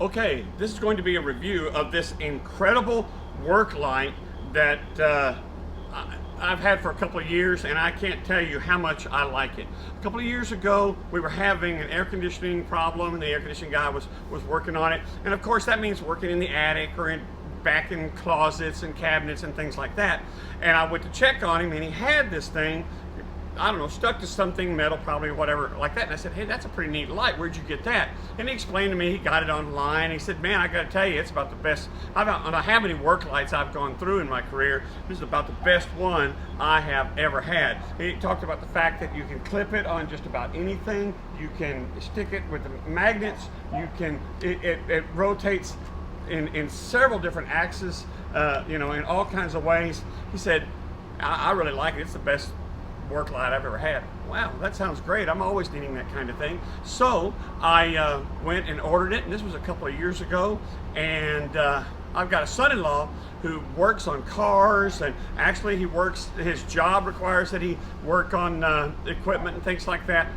Okay, this is going to be a review of this incredible work light that I've had for a couple of years, and I can't tell you how much I like it. A couple of years ago, we were having an air conditioning problem, and the air conditioning guy was working on it. And of course, that means working in the attic or back in closets and cabinets and things like that. And I went to check on him, and he had this thing, I don't know, stuck to something, metal probably, whatever, like that. And I said, hey, that's a pretty neat light. Where'd you get that? And he explained to me he got it online. He said, man, I got to tell you, it's about the best. I don't know how many work lights I've gone through in my career. This is about the best one I have ever had. He talked about the fact that you can clip it on just about anything. You can stick it with the magnets. You can, it rotates in several different axes, you know, in all kinds of ways. He said, I really like it. It's the best work light I've ever had. Wow, that sounds great. I'm always needing that kind of thing. So I went and ordered it, and this was a couple of years ago. And I've got a son-in-law who works on cars, and actually he works, his job requires that he work on equipment and things like that.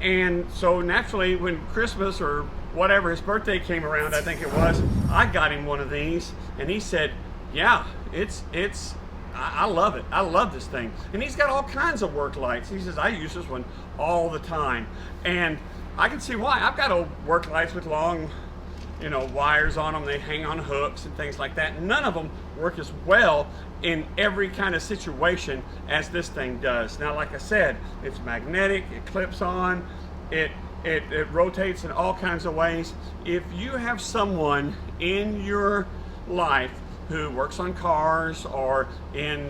And so naturally, when Christmas or whatever, his birthday came around, I think it was, I got him one of these, and he said, yeah, I love it. I love this thing. And he's got all kinds of work lights. He says, I use this one all the time. And I can see why. I've got old work lights with long, you know, wires on them. They hang on hooks and things like that. None of them work as well in every kind of situation as this thing does. Now, like I said, it's magnetic, it clips on, it rotates in all kinds of ways. If you have someone in your life who works on cars or in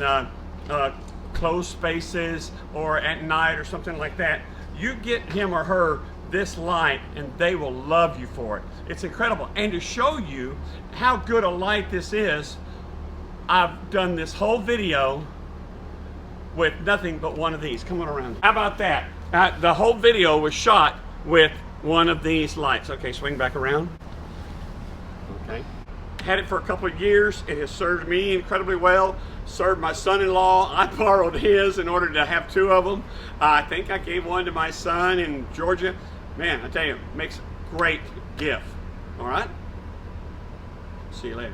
closed spaces or at night or something like that, you get him or her this light and they will love you for it. It's incredible. And to show you how good a light this is, I've done this whole video with nothing but one of these. Come on around. How about that? The whole video was shot with one of these lights. Okay, swing back around. Okay. Had it for a couple of years. It has served me incredibly well. Served my son-in-law. I borrowed his in order to have two of them. I think I gave one to my son in Georgia. Man, I tell you, it makes a great gift. All right? See you later.